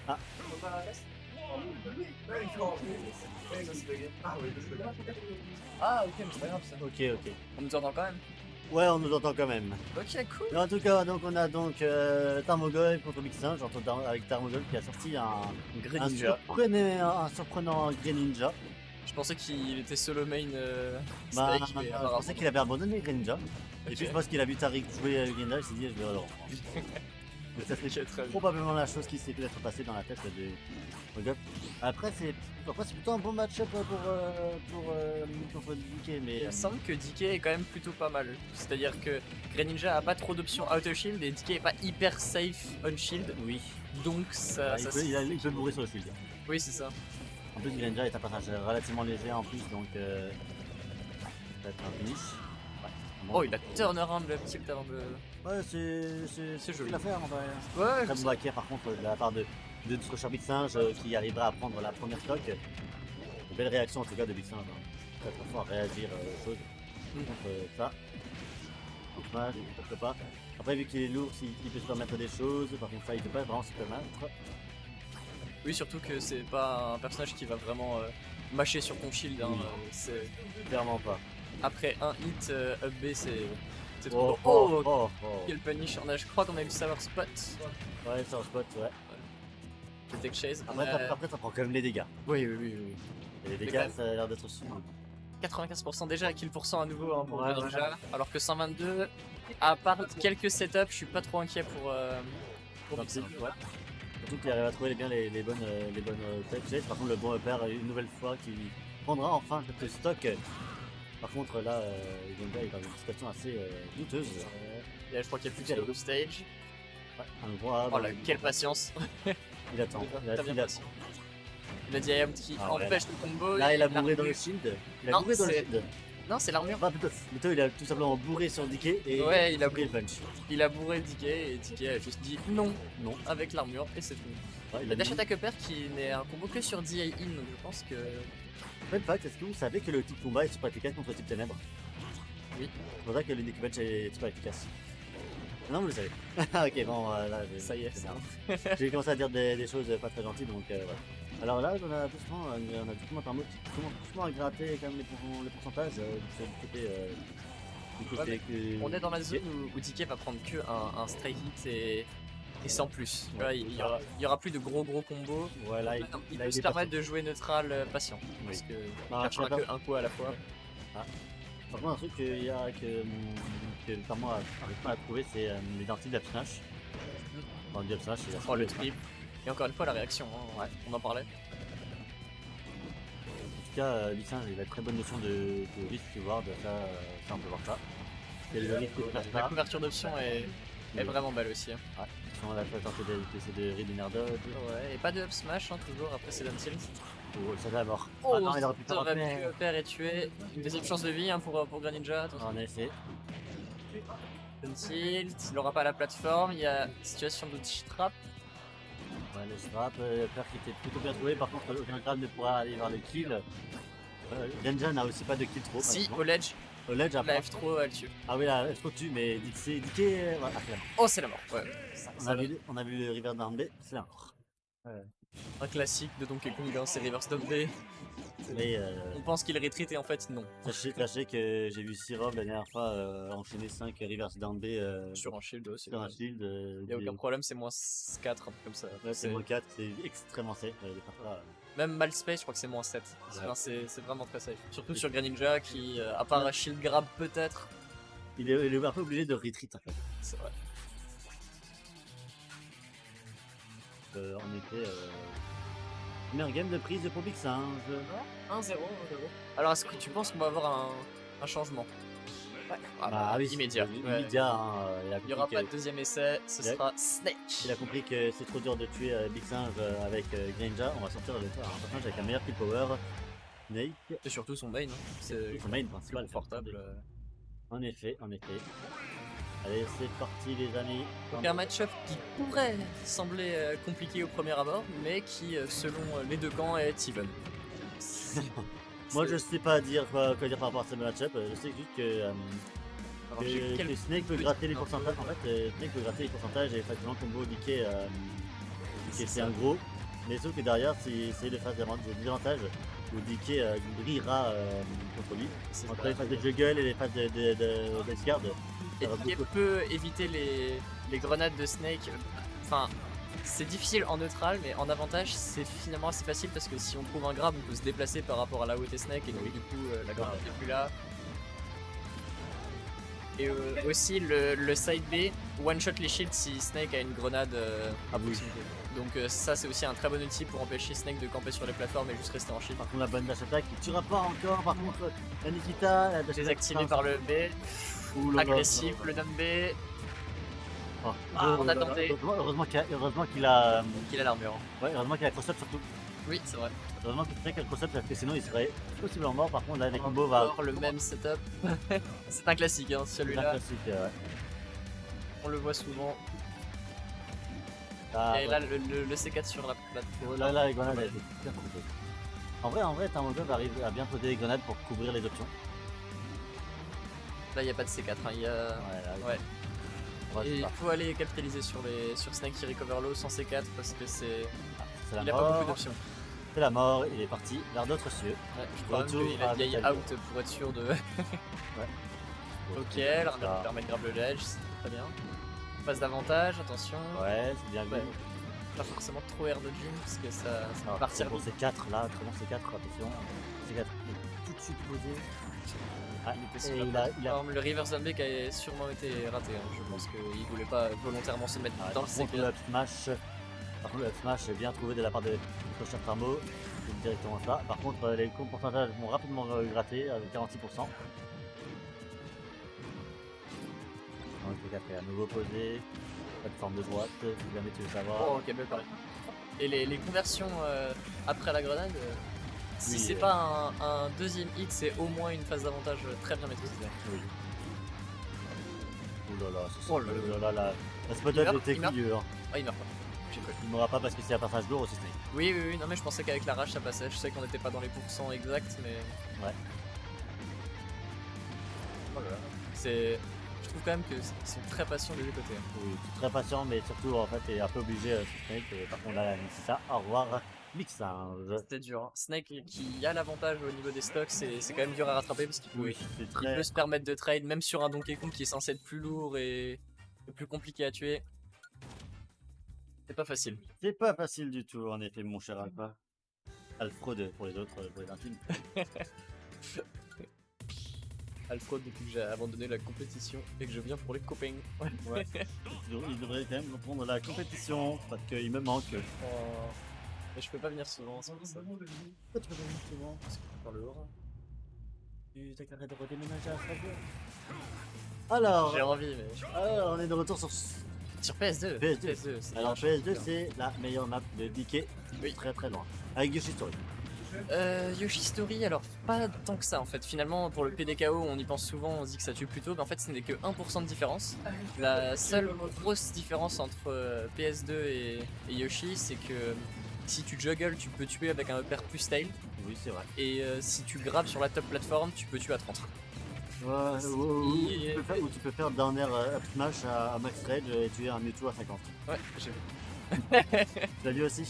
Ah, Ah, ok, mais c'est pas grave ça. ok. On nous entend quand même. Ouais, on nous entend quand même. Ok, cool. Mais en tout cas, donc on a donc Tarmogoyf contre Big Singe, avec Tarmogoyf qui a sorti Greninja. un surprenant Greninja. Je pensais qu'il était solo main Bah, Snake, mais je apparemment. pensais qu'il avait abandonné Greninja. Et Ok. puis je pense qu'il a vu Tariq jouer Greninja, il s'est dit je vais le reprendre. Donc ça c'est Ok, très bien. probablement la chose qui s'est peut-être passée dans la tête de Tarmogoyf. Après c'est plutôt un bon match-up contre DK, mais Il me semble que DK est quand même plutôt pas mal. C'est-à-dire que Greninja a pas trop d'options auto shield et DK est pas hyper safe on shield. oui, Donc ça. il peut bourrer sur le shield. Oui, c'est ça. En plus Greninja est un personnage relativement léger en plus, donc ça peut être un finish. Ouais, Oh, il a turnaround le petit avant de. Ouais, c'est joli l'affaire en vrai. Ouais, Très bon backer par contre de la part de notre cher Big Singe qui arrivera à prendre la première stock. Une belle réaction en tout cas de Big Singe. Hein. Très fort à réagir aux choses contre ça. Donc smash, pourquoi pas. Après vu qu'il est lourd, il peut se permettre des choses, par contre ça il peut pas vraiment se permettre. oui, surtout que c'est pas un personnage qui va vraiment mâcher sur ton shield. Hein. Oui. C'est... Clairement pas. Après un hit, up B, c'est Oh, trop. oh. Quel punish. Je crois qu'on a eu Sour Spot. Ouais, c'est un spot, ouais. Le tech chase. Après ça prend quand même les dégâts. Oui. Et les Mais dégâts, quand même. ça a l'air d'être aussi. 95% déjà, kill % à nouveau hein, pour Ouais, Greninja. Alors que 122, à part quelques setups, je suis pas trop inquiet pour Donc, Big Singe. ouais. Surtout qu'il arrive à trouver bien les bonnes tech chase. Par contre, le bon upper une nouvelle fois qui prendra enfin quelques stocks. Par contre, là, Greninja est dans une situation assez douteuse. Et là, je crois qu'il y a plus de stage. Ouais, un gros Oh là, quelle patience! il attend. T'as bien patience. Il a dit IAM qui Ah ouais, empêche le combo. Là, et il a bourré dans le shield. Non, dans le c'est- shield. Non, c'est l'armure. Enfin, plutôt, il a tout simplement bourré sur DK et Ouais, il a pris le punch. Il a bourré DK et DK a juste dit non avec l'armure et c'est tout. Ouais, Il y a Dash Attack Upper qui n'est un combo que sur DA in, donc je pense que. Fun fact, est-ce que vous savez que le type combat est super efficace contre le type ténèbres? Oui. C'est pour ça que l'unique match est super efficace. Non, vous le savez. Ok, bon, là, Ça y est, c'est ça. bon. J'ai commencé à dire des choses pas très gentilles, donc voilà. Alors là, on a doucement par mot qui commence doucement à gratter quand même les pourcentages du côté que... On est dans la zone où DK va prendre que un stray hit et sans plus. Tu vois, il y aura plus de gros combos. Voilà, Il peut se permettre de jouer neutral patient. Parce que Non, il cherchera que un coup à la fois. Par contre, un truc que par moi j'arrive pas à trouver, c'est les dentilles d'Upsmash. Bon, le Upsmash, c'est Oh, le trip. Et encore une fois, la réaction, hein. Ouais, on en parlait. En tout cas, Lucien, il a très bonne notion de risk reward, ça on peut voir ça. Et le risque de La couverture d'options est vraiment belle aussi. Hein. Ouais, on a tenté d'essayer de read Nerdod. Ouais, et pas de up smash hein, toujours après Sedan Tilt. Oh, ça va mort. Oh, Ah non, il aurait pu ça faire aurait mais... pu faire et tuer. Une deuxième chance de vie hein, pour Greninja. En effet. Sedan Tilt, il aura pas la plateforme, il y a situation de trap. Ouais, le strap, peur qui était plutôt bien trouvé, par contre aucun grade ne pourra aller vers le kill. Genja n'a aussi pas de kill trop. Si, malheureusement. au ledge, Au ledge la après. F3 elle tue. Ah oui, la F3 tue, mais DK, voilà, c'est la mort. Oh, c'est la mort. Ouais. On a vu le River Down B, c'est la mort. Un classique de Donkey Kong, hein, c'est Reverse Down B. Mais On pense qu'il retreat et en fait non. sachez que j'ai vu Sirov la dernière fois enchaîner 5 Reverse Down B Sur un shield aussi. sur un shield. Il n'y a aucun problème, c'est moins 4, un truc comme ça. Ouais, c'est moins 4, c'est extrêmement safe. Même Malspace, je crois que c'est moins 7. Enfin, c'est vraiment très safe. Surtout sur Greninja qui, à part un shield grab peut-être. Il est un peu obligé de retreat en fait. C'est vrai. En effet, première game de prise pour Big Singe. 1-0. Alors est-ce que tu penses qu'on va avoir un changement? Ouais. Bah oui, immédiat. Immédiat, hein, Il n'y aura pas de deuxième essai, ce sera Snake. Il a compris que c'est trop dur de tuer Big Singe avec Greninja. On va sortir un personnage avec un meilleur kill power. Snake. C'est surtout son main, hein. C'est Son main principal. confortable. En effet. Allez, c'est parti les amis. Donc un match-up qui pourrait sembler compliqué au premier abord, mais qui, selon les deux camps, est even. Moi je sais pas dire quoi dire par rapport à ce match-up. Je sais juste que Alors, j'ai Que Snake peut petite gratter les info. pourcentages. En fait, Snake peut gratter les pourcentages et effectivement combo DK, C'est c'est ça. un gros. Mais sauf que derrière, c'est les phases de désavantage où DK brillera contre lui. C'est Entre ça. les phases de juggle et les phases d'esguard. Et DK peut éviter les grenades de Snake. Enfin, c'est difficile en neutral, mais en avantage, c'est finalement assez facile parce que si on trouve un grab, on peut se déplacer par rapport à là où était Snake et donc du coup, la grenade n'est plus là. Et aussi le side B one shot les shields si Snake a une grenade à proximité. Donc ça c'est aussi un très bon outil pour empêcher Snake de camper sur les plateformes et juste rester en shield. Par contre, la bonne dash attack qui tuera pas encore. Par contre, la Nikita, la dash Désactivé par le B, Ouh là là, agressif, là là. le down B, Oh, on attendait. Heureusement qu'il a, qu'il a l'armure. ouais, heureusement qu'il a cross-up surtout. Oui c'est vrai. Heureusement qu'il a cross-up parce que sinon il serait possiblement mort. Par contre, là, les combos va. Encore le même setup. C'est un classique hein, C'est un celui-là, classique, ouais. on le voit souvent. Ah, Et ouais. là le C4 sur la plate. Là, les grenades, elles étaient bien trompées. En vrai, Thermogov arrive à bien poser les grenades pour couvrir les options. Là il n'y a pas de C4, hein, il y a... Ouais, là, Ouais. ouais, Et c'est il pas. faut aller capitaliser sur Snake qui recover low sans C4 parce que c'est... C'est la Il a pas beaucoup mort. d'options. C'est la mort, il est parti vers d'autres cieux. Ouais, je crois même Retour qu'il a à vieille Vitaly. out pour être sûr de... Ok, l'armure permet de grab le ledge, c'est très bien. Phase d'avantage, attention. Ouais, c'est bien vu. Ouais. Pas forcément trop air dodging parce que ça Ah, va partir pour vite. C4 là, très bon C4, attention. C4 est tout de suite posé. Ah, Il était et sur il la a, plateforme. Le reverse zombie qui a sûrement été raté. Hein. Je pense qu'il voulait pas volontairement se mettre dans le par contre, le C4. up smash, par contre, le up smash est bien trouvé de la part de Cocher Thermo. C'est directement ça. Par contre, les pourcentages vont rapidement gratter avec 46%. Donc, le 4 est à nouveau posé. Plateforme de droite, si jamais tu veux savoir. Oh, ok, belle pareil. Et les conversions après la grenade, si Oui, c'est pas un deuxième hit, c'est au moins une phase d'avantage très bien maîtrisée. Oui. Ouh là là, Oh là là. La spot Il up meurt, était il meurt. dur. Ah, il meurt pas. J'ai cru. Il mourra pas parce que c'est un passage lourd aussi, Snake. Oui, non, mais je pensais qu'avec la rage ça passait. Je sais qu'on n'était pas dans les pourcents exacts, mais. Ouais. Oh là là. Je trouve quand même qu'ils sont très patients des deux côtés. Hein. Oui, très patient, mais surtout en fait, t'es un peu obligé sur Snake. Et par contre, là, c'est ça. Au revoir, Mixange. C'était dur. Hein. Snake qui a l'avantage au niveau des stocks, c'est quand même dur à rattraper parce qu'il peut, Oui, c'est il très. peut se permettre de trade, même sur un Donkey Kong qui est censé être plus lourd et plus compliqué à tuer. C'est pas facile. C'est pas facile du tout, en effet, mon cher Alpha. Alfred pour les autres, pour les intimes. Alfred depuis que j'ai abandonné la compétition et que je viens pour les copains. Ouais. Il devrait quand même reprendre la compétition parce qu'il me manque. Oh. Mais je peux pas venir souvent, c'est pour ça. Pourquoi tu peux pas venir souvent? Par le haut. Tu t'as carré de redéménager à Strasbourg. Alors, J'ai envie, mais. on est de retour sur. Sur PS2. PS2. c'est Alors bien. PS2 c'est la meilleure map de DK, Oui. très très loin. Avec Yoshi Story. Yoshi Story, alors pas tant que ça en fait. Finalement, pour le PDKO, on y pense souvent, on se dit que ça tue plus tôt, mais en fait, ce n'est que 1% de différence. La seule grosse différence entre PS2 et Yoshi, c'est que si tu juggles, tu peux tuer avec un upper plus tail, Oui, c'est vrai. et si tu grabbes sur la top plateforme, tu peux tuer à 30. Ouais, ou tu peux faire down air up smash à max rage et tuer un Mewtwo à 50. Ouais, j'ai vu. Tu l'as vu aussi?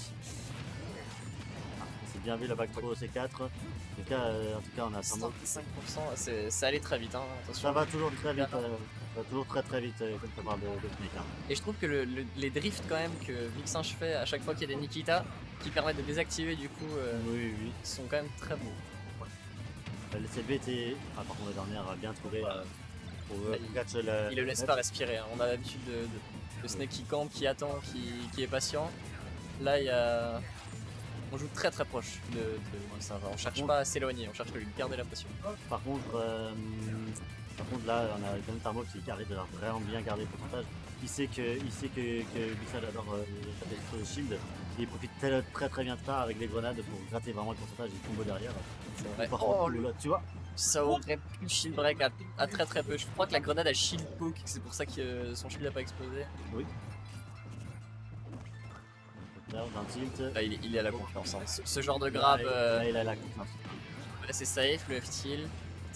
C'est bien vu la back throw C4. En tout cas, on a vraiment. 5%, ça allait très vite, hein, attention. Ça va toujours très vite, ça va toujours très vite quand tu parles de Snake. Hein. Et je trouve que les drifts quand même que Vixinge fait à chaque fois qu'il y a des Nikita qui permettent de désactiver du coup Oui. sont quand même très beaux. Le CB était, par contre la dernière, bien trouvé pour catch le. Il le laisse pas respirer, hein. On a l'habitude de Snake qui campe, qui attend, qui est patient. Là il y a... On joue très très proche de Vixinge, on cherche pas à s'éloigner, on cherche à lui garder la pression. Par contre là, on a quand même Thermo qui arrive à vraiment bien garder le pourcentage. Il sait que Vixinge adore taper sur le shield. Il profite très bien de ça avec les grenades pour gratter vraiment le pourcentage et le combo derrière. C'est vrai. Par Oh, contre, là, tu vois, ça aurait pu shield break à très peu. Je crois que la grenade a shield poke, c'est pour ça que son shield n'a pas explosé. oui. Là, d'un tilt. Là, il est à la confiance. Hein. Ce genre de grab, Là, il a la confiance. c'est safe, le F-Tilt.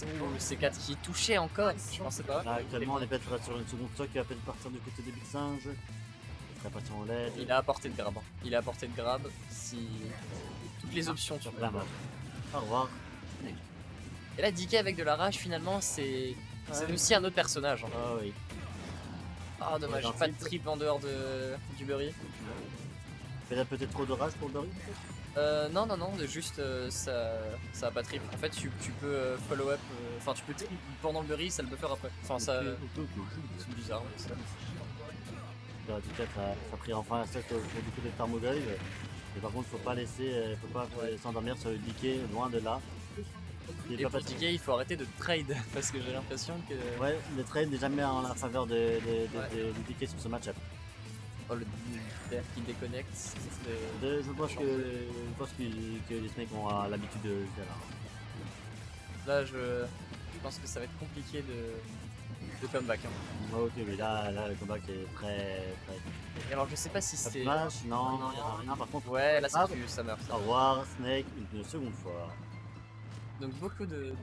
le C4 qui touchait encore, je pensais pas. Là, actuellement, on est peut-être sur une seconde stock qui va peut-être partir du côté des Big Singe. Il serait patient en LED. Il a apporté de grab. Il a apporté de grab. Si toutes les options tu Là, vois. au revoir. Et là, DK avec de la rage, finalement, c'est aussi un autre personnage. Hein. Ah oui. Ah, dommage, Ouais, pas de trip en dehors du Bury. Peut-être trop de rage pour Dory. Non, juste ça a pas trip. En fait, tu peux follow up, enfin, tu peux trip pendant le Bury, ça le buffer après. Enfin, ça. C'est bizarre, mais ça. En tout cas, ça a pris enfin la set du côté de Tarmogoyf. Et par contre, faut pas s'endormir sur le DK, loin de là. Et pour DK, il faut arrêter de trade parce que j'ai l'impression que. Ouais, le trade n'est jamais en la faveur du DK sur ce match-up. Oh, le DK qui déconnecte. Je pense que les mecs ont l'habitude de faire. Là, je pense que ça va être compliqué de comeback. Hein. Ok, mais là, le comeback est très. Et alors, je sais pas si c'est. Smash, non, il n'y a rien. Par contre, Ouais, là, ça meurt. Au revoir, Snake, une seconde fois. Donc beaucoup de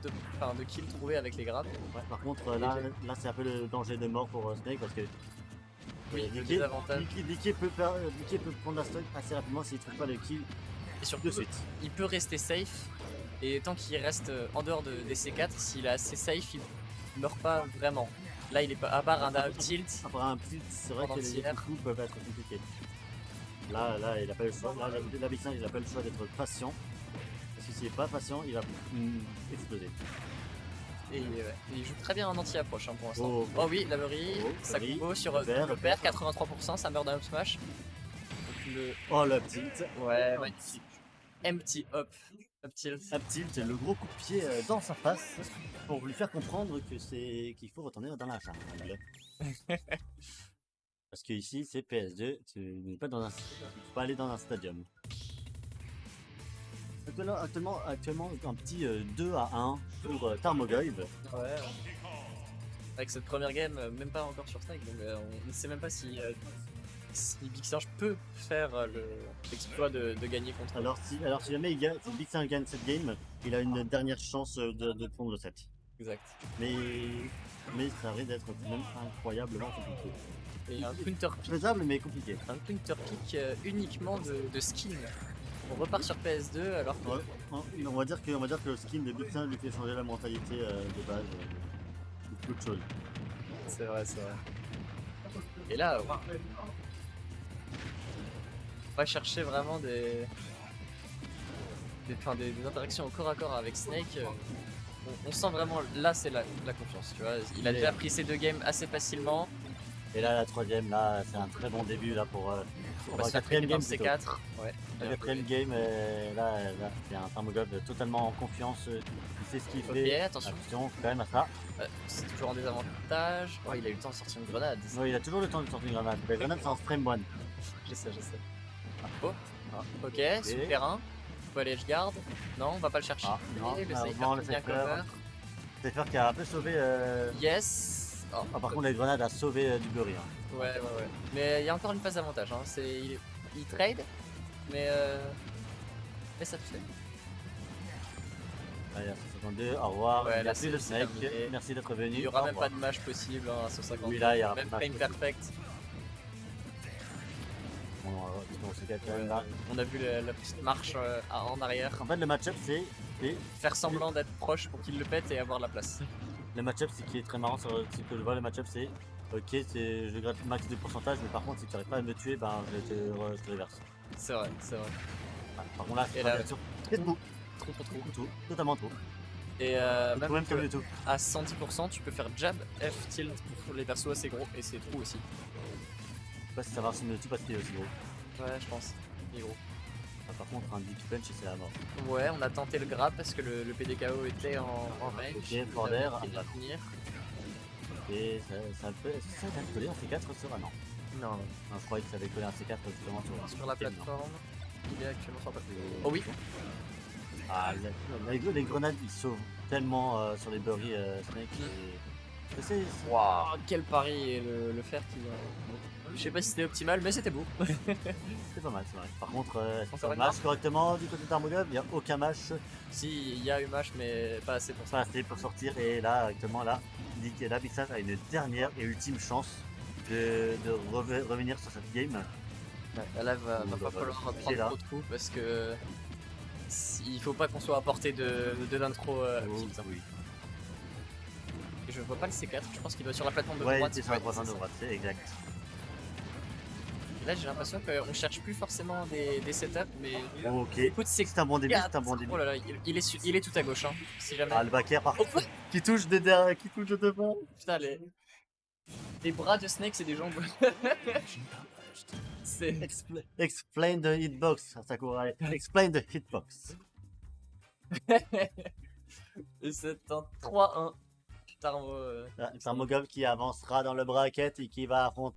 kills trouvés avec les grabs. Ouais, par contre, là c'est un peu le danger de mort pour Snake parce que oui, le désavantage. DK peut prendre la stock assez rapidement s'il trouve pas le kill et surtout, de suite. Il peut rester safe et tant qu'il reste en dehors des C4, s'il est assez safe, il meurt pas vraiment. Là, il est pas à part un up tilt. Après un tilt, c'est vrai que les coups peuvent être compliqués. Là, il a pas le choix. Là, la Big Singe, il a pas le choix d'être patient. Parce que s'il est pas patient, il va exploser. Et il joue très bien en anti-approche hein, pour l'instant. Oh oui, la Bury, ça combo sur le père, 83%, ça meurt d'un up smash. Oh le tilt. Ouais, empty up. Up tilt. Up tilt, le gros coup de pied dans sa face pour lui faire comprendre que qu'il faut retourner dans la chambre. Parce que ici c'est PS2, tu n'es pas tu peux pas aller dans un stadium. Actuellement un petit 2-1 pour Tarmogoyf. Ouais. Avec cette première game, même pas encore sur Snake, donc on ne sait même pas si Big Singe peut faire l'exploit de gagner contre. Alors si jamais Big Singe gagne cette game, il a une dernière chance de prendre le set. Exact. Mais ça risque d'être même incroyablement compliqué. Et un counter pick. Faisable mais compliqué. Un counter pick uniquement de skin. On repart sur PS2 alors que. Ouais, on va dire que le skin de Big Singe lui fait changer la mentalité de base de beaucoup de choses. C'est vrai. Et là, on va chercher vraiment des interactions au corps à corps avec Snake. On sent vraiment, là c'est la confiance, tu vois. Il a déjà pris ces deux games assez facilement. Et là, la troisième, là, c'est un très bon début là pour la quatrième game C4. Ouais. La quatrième game, là c'est un Tarmogoyf totalement en confiance. Il sait ce qu'il fait. Attention quand même à ça. C'est toujours en désavantage. Oh, il a eu le temps de sortir une grenade. Oui, il a toujours le temps de sortir une grenade. La grenade, c'est en frame 1. Je sais. Oh. Ok, super 1. On peut aller edge guard. Non, on va pas le chercher. Non, le Cypher qui vient cover. Cypher qui a un peu sauvé. Yes. Oh. Ah, par contre, la grenade a sauvé du Bury. Hein. Ouais. Mais il y a encore une phase d'avantage. Hein. Il trade, mais ça te fait. Allez, à 62, au revoir. Ouais, merci le Snake. Merci d'être venu. Il n'y aura même pas de match possible hein, à 150. Oui, là, il y aura même frame perfect. On a vu la petite marche en arrière. En fait, le match-up, c'est faire semblant d'être proche pour qu'il le pète et avoir la place. Le match-up, c'est qui est très marrant, c'est que je vois le match-up, c'est ok, je gratte max de pourcentage, mais par contre, si tu n'arrives pas à me tuer, ben je te reverse. C'est vrai. Par contre, là, c'est trop. Totalement trop. Et même comme tout. À 110%, tu peux faire jab, F tilt pour les persos assez gros, et c'est trou aussi. Je sais pas si ça marche me tue parce qu'il est aussi gros. Ouais, je pense. Il est gros. Par contre, un deep punch, c'est la mort. Ouais, on a tenté le grab parce que le PDKO était en range. Ok, fort d'air. Il va finir. Et ça peut coller un C4 sur un an. Non, je croyais que ça avait collé un C4 justement sur la plateforme. Il est actuellement sur la plateforme. Oh oui. Ah, les grenades, ils sauvent tellement sur les Bury Snake. Waouh, quel pari et le fer qui Je sais pas si c'était optimal, mais c'était beau. C'est pas mal, c'est vrai. Par contre, est-ce que Encore ça une match marque. correctement du côté d'Armogov? Il n'y a aucun match, Si, il y a eu match, mais pas assez pour ça. pas assez pour sortir. Et là, actuellement, là, la Bixas a une dernière et ultime chance de revenir sur cette game. Ouais, là, va Donc, pas bah, falloir c'est prendre là. trop de coups parce que il faut pas qu'on soit à portée de l'intro Oh, vite, hein. oui. Et je vois pas le C4, je pense qu'il doit sur la plateforme de Ouais, droite. c'est sur la Ouais, prochaine c'est de ça. droite, c'est exact. Et là, j'ai l'impression qu'on cherche plus forcément des setups, mais Ok, écoute, c'est c'est un bon début, 4. c'est un bon début. Oh là là, il est tout à gauche, hein, si jamais. Ah, le backer par Oh, qui touche de derrière, qui touche de devant. putain, les bras de Snake, c'est des jambes. C'est. Explain the hitbox, Sakurai. Explain the hitbox. Et c'est un 3-1. Tarmo, Tarmogov qui avancera dans le bracket et qui va affronter